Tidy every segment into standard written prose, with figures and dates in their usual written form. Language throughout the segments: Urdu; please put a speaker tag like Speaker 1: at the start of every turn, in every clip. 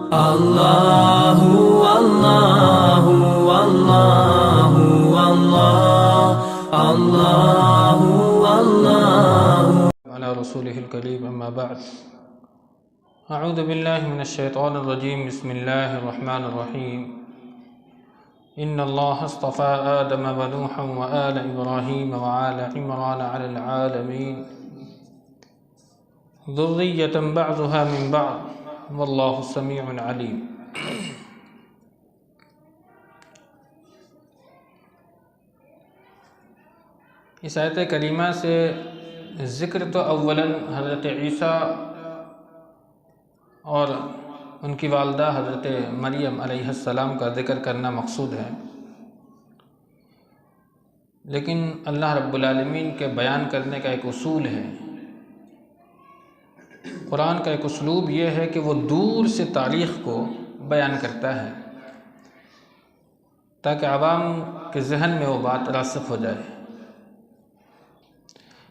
Speaker 1: اللہ اللہ اللہ اللہ اللہ اللہ
Speaker 2: على رسوله الكريم اما بعد اعوذ بالله من الشيطان الرجيم بسم الله الرحمن الرحيم ان الله اصطفى آدم ونوحا وآل ابراهيم وآل عمران على العالمين ذرية بعضها من بعض واللہ سمیع علیم۔ اس آیت کریمہ سے ذکر تو اولاً حضرت عیسیٰ اور ان کی والدہ حضرت مریم علیہ السلام کا ذکر کرنا مقصود ہے، لیکن اللہ رب العالمین کے بیان کرنے کا ایک اصول ہے۔ قرآن کا ایک اسلوب یہ ہے کہ وہ دور سے تاریخ کو بیان کرتا ہے تاکہ عوام کے ذہن میں وہ بات راسخ ہو جائے۔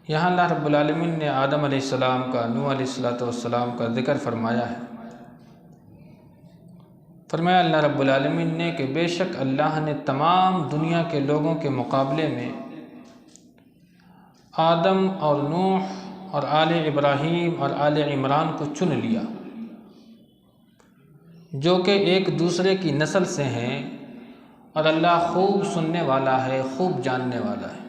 Speaker 2: یہاں اللہ رب العالمین نے آدم علیہ السلام کا، نوح علیہ السلام کا ذکر فرمایا ہے۔ فرمایا اللہ رب العالمین نے کہ بے شک اللہ نے تمام دنیا کے لوگوں کے مقابلے میں آدم اور نوح اور آل ابراہیم اور آل عمران کو چن لیا، جو کہ ایک دوسرے کی نسل سے ہیں، اور اللہ خوب سننے والا ہے، خوب جاننے والا ہے۔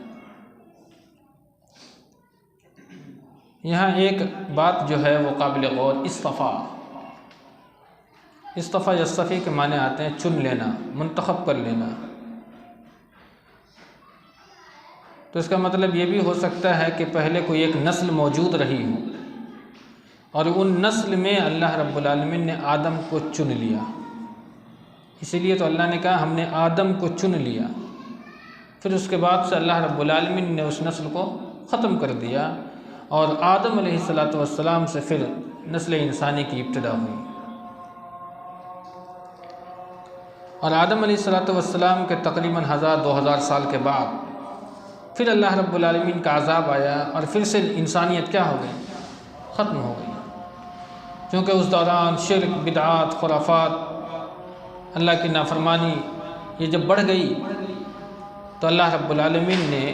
Speaker 2: یہاں ایک بات جو ہے وہ قابل غور، اصطفیٰ یصطفی کے معنی آتے ہیں چن لینا، منتخب کر لینا۔ تو اس کا مطلب یہ بھی ہو سکتا ہے کہ پہلے کوئی ایک نسل موجود رہی ہو اور ان نسل میں اللہ رب العالمین نے آدم کو چن لیا، اسی لیے تو اللہ نے کہا ہم نے آدم کو چن لیا۔ پھر اس کے بعد سے اللہ رب العالمین نے اس نسل کو ختم کر دیا اور آدم علیہ السلام سے پھر نسل انسانی کی ابتدا ہوئی۔ اور آدم علیہ السلام کے تقریباً 1000-2000 سال کے بعد پھر اللہ رب العالمین کا عذاب آیا اور پھر سے انسانیت کیا ہو گئی؟ ختم ہو گئی، کیونکہ اس دوران شرک، بدعات، خرافات، اللہ کی نافرمانی یہ جب بڑھ گئی تو اللہ رب العالمین نے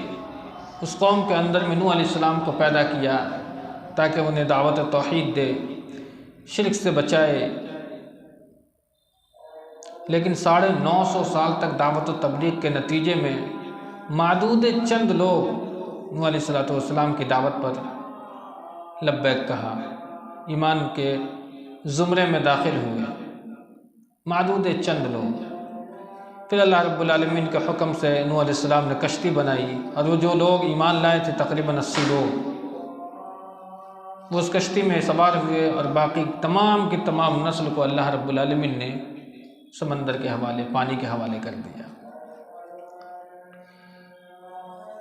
Speaker 2: اس قوم کے اندر میں نوح علیہ السلام کو پیدا کیا تاکہ انہیں دعوت توحید دے، شرک سے بچائے۔ لیکن 950 سال تک دعوت و تبلیغ کے نتیجے میں معدود چند لوگ نوح علیہ السلام کی دعوت پر لبیک کہا، ایمان کے زمرے میں داخل ہوئے، معدود چند لوگ۔ پھر اللہ رب العالمین کے حکم سے نوح علیہ السلام نے کشتی بنائی، اور وہ جو لوگ ایمان لائے تھے تقریباً 80 لوگ، وہ اس کشتی میں سوار ہوئے، اور باقی تمام کی تمام نسل کو اللہ رب العالمین نے سمندر کے حوالے، پانی کے حوالے کر دیا۔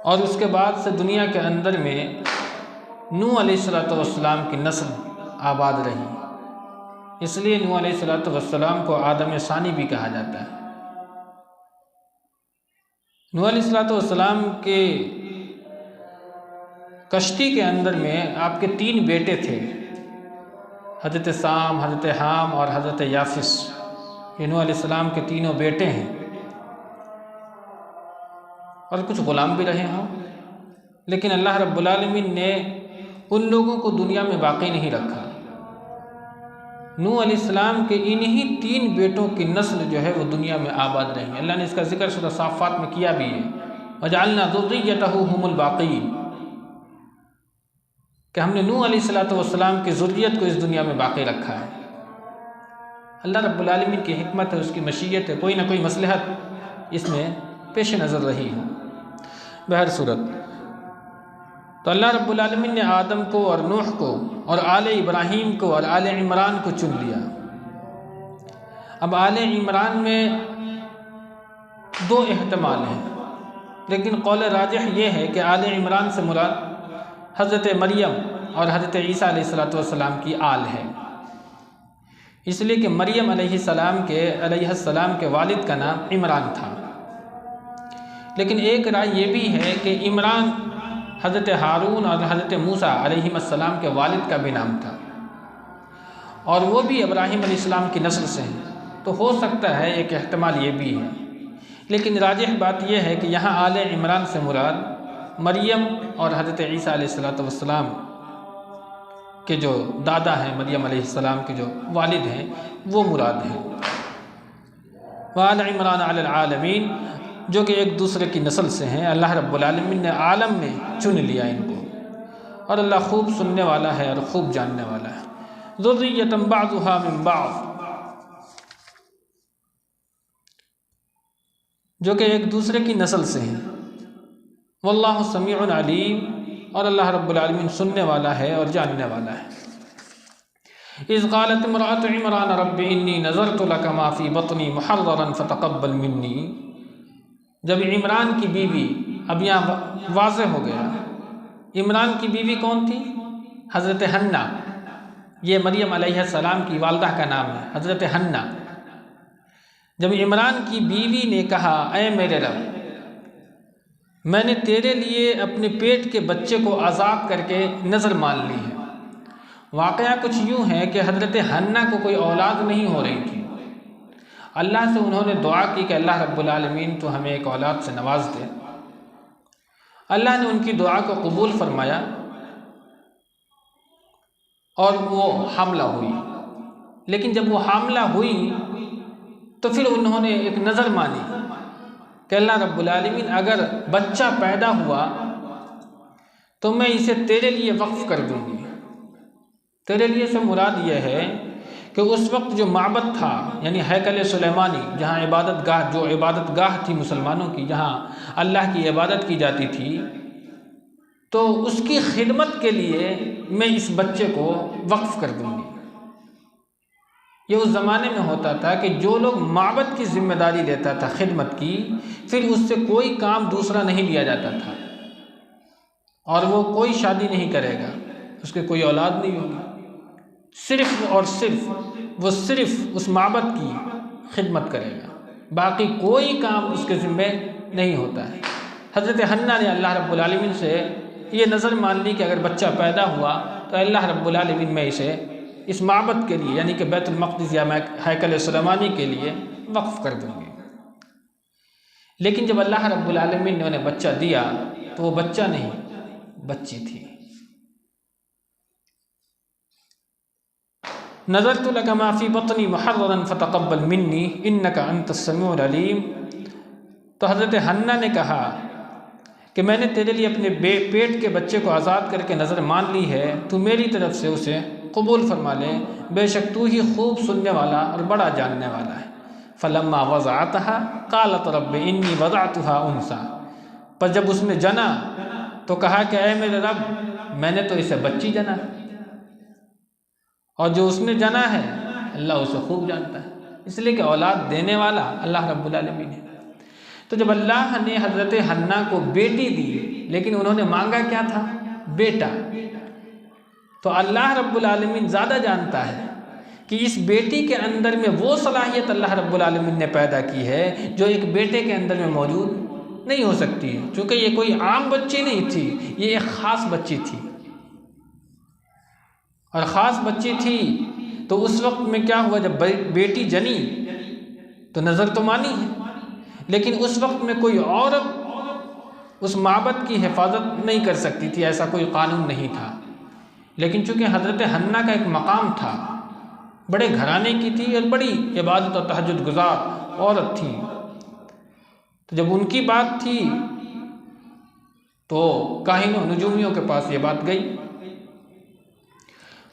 Speaker 2: اور اس کے بعد سے دنیا کے اندر میں نوح علیہ السلام کی نسل آباد رہی، اس لیے نوح علیہ السلام کو آدم ثانی بھی کہا جاتا ہے۔ نوح علیہ السلام کے کشتی کے اندر میں آپ کے 3 بیٹے تھے، حضرت سام، حضرت حام اور حضرت یافس۔ یہ نوح علیہ السلام کے تینوں بیٹے ہیں، اور کچھ غلام بھی رہے ہوں، لیکن اللہ رب العالمین نے ان لوگوں کو دنیا میں باقی نہیں رکھا۔ نوح علیہ السلام کے انہی 3 بیٹوں کی نسل جو ہے وہ دنیا میں آباد رہی۔ اللہ نے اس کا ذکر سورہ صافات میں کیا بھی ہے، وَجَعَلْنَا ذُرِّيَّتَهُ هُمُ الْبَاقِينَ، کہ ہم نے نوح علیہ السلام کی ذریت کو اس دنیا میں باقی رکھا ہے۔ اللہ رب العالمین کی حکمت ہے، اس کی مشیت ہے، کوئی نہ کوئی مصلحت اس میں پیش نظر رہی ہو۔ بہر صورت تو اللہ رب العالمین نے آدم کو اور نوح کو اور آل ابراہیم کو اور آل عمران کو چن لیا۔ اب آل عمران میں 2 احتمال ہیں، لیکن قول راجح یہ ہے کہ آل عمران سے مراد حضرت مریم اور حضرت عیسیٰ علیہ السلام کی آل ہے، اس لیے کہ مریم علیہ السلام کے والد کا نام عمران تھا۔ لیکن ایک رائے یہ بھی ہے کہ عمران حضرت ہارون اور حضرت موسیٰ علیہ السلام کے والد کا بھی نام تھا، اور وہ بھی ابراہیم علیہ السلام کی نسل سے ہیں، تو ہو سکتا ہے ایک احتمال یہ بھی ہے، لیکن راجح بات یہ ہے کہ یہاں آل عمران سے مراد مریم اور حضرت عیسیٰ علیہ السلام کے جو دادا ہیں، مریم علیہ السلام کے جو والد ہیں، وہ مراد ہیں۔ وآل عمران علی العالمین، جو کہ ایک دوسرے کی نسل سے ہیں۔ اللہ رب العالمین نے عالم میں چن لیا ان کو، اور اللہ خوب سننے والا ہے اور خوب جاننے والا ہے۔ ذریۃ بعضھا من بعض، جو کہ ایک دوسرے کی نسل سے ہیں۔ واللہ سمیع علیم، اور اللہ رب العالمین سننے والا ہے اور جاننے والا ہے۔ اذ قالت امرأة عمران رب انی نذرت لک ما فی بطنی محررا فتقبل منی، جب عمران کی بیوی، اب یہاں واضح ہو گیا عمران کی بیوی کون تھی؟ حضرت حنہ، یہ مریم علیہ السلام کی والدہ کا نام ہے، حضرت حنہ۔ جب عمران کی بیوی نے کہا اے میرے رب، میں نے تیرے لیے اپنے پیٹ کے بچے کو آزاد کر کے نظر مان لی ہے۔ واقعہ کچھ یوں ہے کہ حضرت حنہ کو کوئی اولاد نہیں ہو رہی تھی، اللہ سے انہوں نے دعا کی کہ اللہ رب العالمین تو ہمیں ایک اولاد سے نواز دے۔ اللہ نے ان کی دعا کو قبول فرمایا اور وہ حاملہ ہوئی، لیکن جب وہ حاملہ ہوئی تو پھر انہوں نے ایک نظر مانی کہ اللہ رب العالمین اگر بچہ پیدا ہوا تو میں اسے تیرے لیے وقف کر دوں گی۔ تیرے لیے سے مراد یہ ہے کہ اس وقت جو معبد تھا، یعنی ہیکل سلیمانی، جہاں عبادت گاہ تھی مسلمانوں کی، جہاں اللہ کی عبادت کی جاتی تھی، تو اس کی خدمت کے لیے میں اس بچے کو وقف کر دوں گی۔ یہ اس زمانے میں ہوتا تھا کہ جو لوگ معبد کی ذمہ داری لیتا تھا خدمت کی، پھر اس سے کوئی کام دوسرا نہیں لیا جاتا تھا، اور وہ کوئی شادی نہیں کرے گا، اس کے کوئی اولاد نہیں ہوگی، صرف اور صرف اس معبد کی خدمت کرے گا، باقی کوئی کام اس کے ذمہ نہیں ہوتا ہے۔ حضرت حنہ نے اللہ رب العالمین سے یہ نظر مان لی کہ اگر بچہ پیدا ہوا تو اللہ رب العالمین میں اسے اس معبد کے لیے، یعنی کہ بیت المقدس یا ہیکل سلیمانی کے لیے وقف کر دوں گی۔ لیکن جب اللہ رب العالمین نے انہیں بچہ دیا تو وہ بچہ نہیں، بچی تھی۔ نذرت لک ما فی بطنی محررا فتقبل منی انک انت السمیع العلیم، تو حضرت حنہ نے کہا کہ میں نے تیرے لیے اپنے پیٹ کے بچے کو آزاد کر کے نظر مان لی ہے، تو میری طرف سے اسے قبول فرما لے، بے شک تو ہی خوب سننے والا اور بڑا جاننے والا ہے۔ فلما وضعتها قالت رب انی وضعتها انثی، پر جب اس نے جنا تو کہا کہ اے میرے رب، میں نے تو اسے بچی جنا، اور جو اس نے جنا ہے اللہ اسے خوب جانتا ہے، اس لیے کہ اولاد دینے والا اللہ رب العالمین ہے۔ تو جب اللہ نے حضرت حنہ کو بیٹی دی، لیکن انہوں نے مانگا کیا تھا؟ بیٹا، تو اللہ رب العالمین زیادہ جانتا ہے کہ اس بیٹی کے اندر میں وہ صلاحیت اللہ رب العالمین نے پیدا کی ہے جو ایک بیٹے کے اندر میں موجود نہیں ہو سکتی، چونکہ یہ کوئی عام بچی نہیں تھی، یہ ایک خاص بچی تھی، اور خاص بچی تھی تو اس وقت میں کیا ہوا، جب بیٹی جنی تو نظر تو مانی ہے، لیکن اس وقت میں کوئی عورت اس معبد کی حفاظت نہیں کر سکتی تھی، ایسا کوئی قانون نہیں تھا۔ لیکن چونکہ حضرت حنہ کا ایک مقام تھا، بڑے گھرانے کی تھی اور بڑی عبادت اور تہجد گزار عورت تھی، تو جب ان کی بات تھی تو کاہن و نجومیوں کے پاس یہ بات گئی۔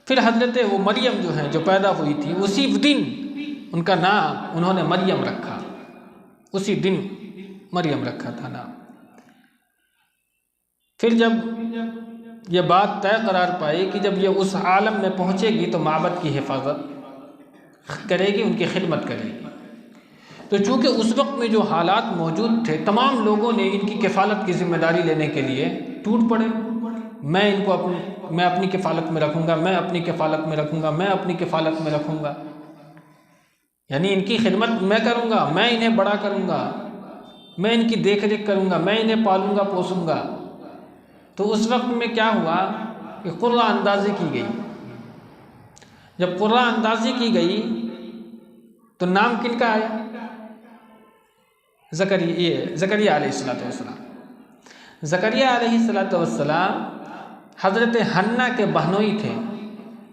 Speaker 2: پھر حضرت وہ مریم جو ہیں جو پیدا ہوئی تھی، اسی دن ان کا نام انہوں نے مریم رکھا، اسی دن مریم رکھا تھا نام۔ پھر جب یہ بات طے قرار پائی کہ جب یہ اس عالم میں پہنچے گی تو معبد کی حفاظت کرے گی، ان کی خدمت کرے گی، تو چونکہ اس وقت میں جو حالات موجود تھے، تمام لوگوں نے ان کی کفالت کی ذمہ داری لینے کے لیے ٹوٹ پڑے، میں اپنی کفالت میں رکھوں گا، میں اپنی کفالت میں رکھوں گا، میں اپنی کفالت میں رکھوں گا، یعنی ان کی خدمت میں کروں گا، میں انہیں بڑا کروں گا، میں ان کی دیکھ ریکھ کروں گا، میں انہیں پالوں گا پوسوں گا۔ تو اس وقت میں کیا ہوا کہ قرعہ اندازی کی گئی، جب قرآن اندازی کی گئی تو نام کن کا آیا؟ زکریا علیہ السلام۔ زکریا علیہ السلام حضرت حنہ کے بہنوئی تھے،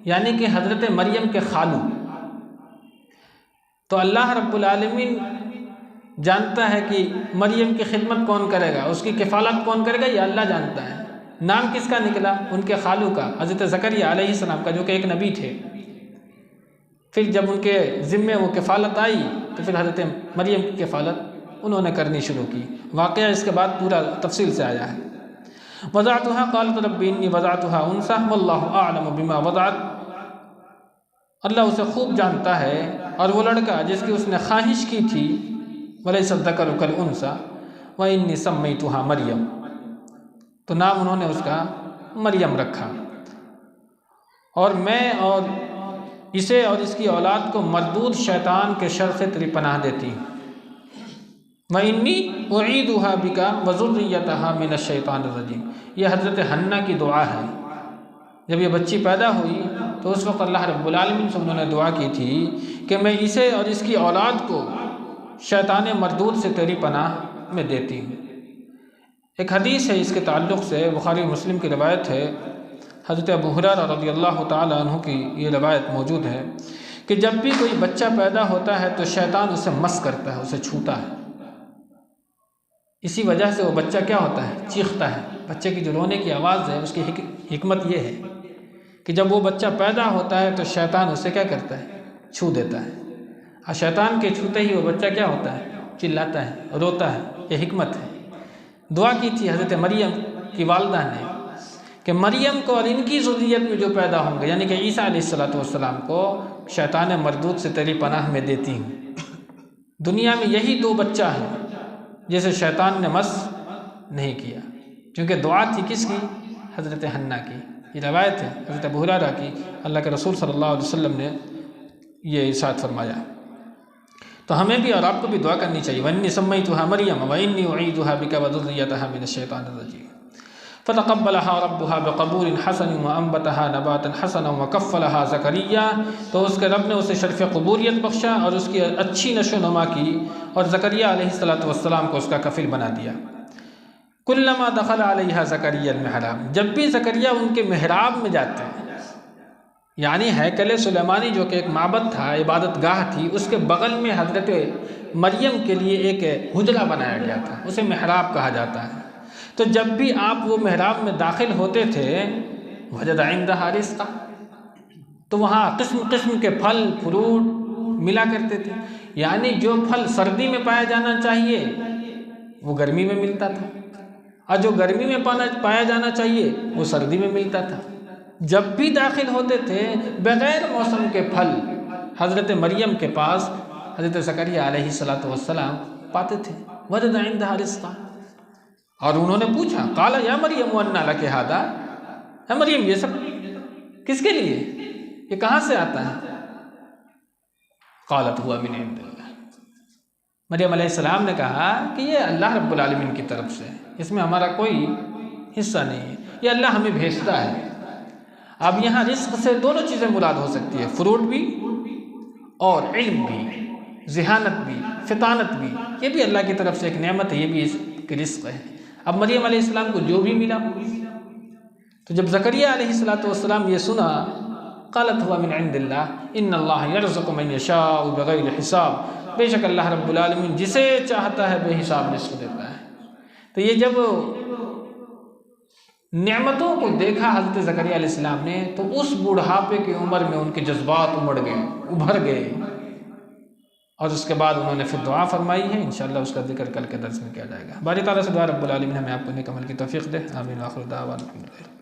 Speaker 2: یعنی کہ حضرت مریم کے خالو۔ تو اللہ رب العالمین جانتا ہے کہ مریم کی خدمت کون کرے گا، اس کی کفالت کون کرے گا، یہ اللہ جانتا ہے۔ نام کس کا نکلا؟ ان کے خالو کا، حضرت زکریا علیہ السلام کا، جو کہ ایک نبی تھے۔ پھر جب ان کے ذمے وہ کفالت آئی تو پھر حضرت مریم کی کفالت انہوں نے کرنی شروع کی۔ واقعہ اس کے بعد پورا تفصیل سے آیا ہے۔ وضعتها قالت رب انی وضعتها انثى واللہ اعلم بما وضعت۔ اللہ اسے خوب جانتا ہے، اور وہ لڑکا جس کی اس نے خواہش کی تھی، ولیس الذکر کالانثى وانی سمیتها مریم، تو نام انہوں نے اس کا مریم رکھا، اور میں اور اسے اور اس کی اولاد کو مردود شیطان کے شر سے تیری پناہ دیتی ہوں۔ وَإِنِّي أُعِيدُهَا بِكَ وَذُرِّيَّتَهَا مِنَ الشَّيْطَانِ الرَّجِيمِ۔ یہ حضرت حنہ کی دعا ہے۔ جب یہ بچی پیدا ہوئی تو اس وقت اللہ رب العالمین سے انہوں نے دعا کی تھی کہ میں اسے اور اس کی اولاد کو شیطان مردود سے تیری پناہ میں دیتی ہوں۔ ایک حدیث ہے اس کے تعلق سے، بخاری و مسلم کی روایت ہے، حضرت ابو ہریرہ رضی اللہ تعالیٰ عنہ کی یہ روایت موجود ہے کہ جب بھی کوئی بچہ پیدا ہوتا ہے تو شیطان اسے مس کرتا ہے، اسے چھوتا ہے۔ اسی وجہ سے وہ بچہ کیا ہوتا ہے؟ چیختا ہے۔ بچے کی جو رونے کی آواز ہے، اس کی حکمت یہ ہے کہ جب وہ بچہ پیدا ہوتا ہے تو شیطان اسے کیا کرتا ہے؟ چھو دیتا ہے، اور شیطان کے چھوتے ہی وہ بچہ کیا ہوتا ہے؟ چلاتا ہے، روتا ہے۔ یہ حکمت ہے۔ دعا کی تھی حضرت مریم کی والدہ نے کہ مریم کو اور ان کی ذریت میں جو پیدا ہوں گے، یعنی کہ عیسیٰ علیہ السلام کو شیطان مردود سے تیری پناہ میں دیتی ہوں۔ دنیا میں یہی دو بچہ ہیں جسے شیطان نے مس نہیں کیا، کیونکہ دعا تھی کس کی؟ حضرت حنہ کی۔ یہ روایت ہے حضرت ابو ہریرہ کی، اللہ کے رسول صلی اللہ علیہ وسلم نے یہ ارشاد فرمایا۔ تو ہمیں بھی اور آپ کو بھی دعا کرنی چاہیے، وَإِنِّي سَمَّيْتُهَا مَرْيَمَ وَإِنِّي أُعِيذُهَا بِكَ وَذُرِّيَّتَهَا مِنَ الشَّيْطَانِ الرَّجِيمِ فَتَقَبَّلَهَا رَبُّهَا بِقَبُولٍ حَسَنٍ وَأَنبَتَهَا نَبَاتًا حَسَنًا وَكَفَّلَهَا زَكَرِيَّا۔ تو اس کے رب نے اسے شرف قبولیت بخشا اور اس کی اچھی نشو و نما کی، اور زکریا علیہ السلام کو اس کا کفیل بنا دیا۔ کلما دخل علیہا زکریا المحراب، جب بھی زکریا ان کے محراب میں جاتے ہیں، یعنی ہیکل سلیمانی جو کہ ایک معبد تھا، عبادت گاہ تھی، اس کے بغل میں حضرت مریم کے لیے ایک حجرہ بنایا گیا تھا، اسے محراب کہا جاتا ہے۔ تو جب بھی آپ وہ محراب میں داخل ہوتے تھے، وجد عندہا رزقا، تو وہاں قسم قسم کے پھل فروٹ ملا کرتے تھے، یعنی جو پھل سردی میں پایا جانا چاہیے وہ گرمی میں ملتا تھا، اور جو گرمی میں پایا جانا چاہیے وہ سردی میں ملتا تھا۔ جب بھی داخل ہوتے تھے بغیر موسم کے پھل حضرت مریم کے پاس حضرت زکریا علیہ السلام پاتے تھے۔ وجد عندہا رزقا، اور انہوں نے پوچھا، قال یا مریم انّا لک ھذا، اے مریم یہ سب کس کے لیے؟ یہ کہاں سے آتا ہے؟ قالت ہوا من عند اللہ، مریم علیہ السلام نے کہا کہ یہ اللہ رب العالمین کی طرف سے، اس میں ہمارا کوئی حصہ نہیں ہے، یہ اللہ ہمیں بھیجتا ہے۔ اب یہاں رزق سے دونوں چیزیں مراد ہو سکتی ہے، فروٹ بھی اور علم بھی، ذہانت بھی، فطانت بھی، یہ بھی اللہ کی طرف سے ایک نعمت ہے، یہ بھی اس کی رزق ہے۔ اب مریم علیہ السلام کو جو بھی ملا، تو جب زکریا علیہ السلام یہ سنا، قالت ہوا من عند اللہ ان اللہ یرزق من یشاء بغیر حساب، بے شک اللہ رب العالمین جسے چاہتا ہے بے حساب رزق دیتا ہے۔ تو یہ جب نعمتوں کو دیکھا حضرت زکریا علیہ السلام نے، تو اس بڑھاپے کی عمر میں ان کے جذبات ابھر گئے، اور اس کے بعد انہوں نے پھر دعا فرمائی ہے، انشاءاللہ اس کا ذکر کل کے درس میں کیا جائے گا۔ باری تعالیٰ سے دعا رب العالمین ہمیں آپ کو نیک عمل کی توفیق دے، آمین، آخر دعوانا الحمدللہ۔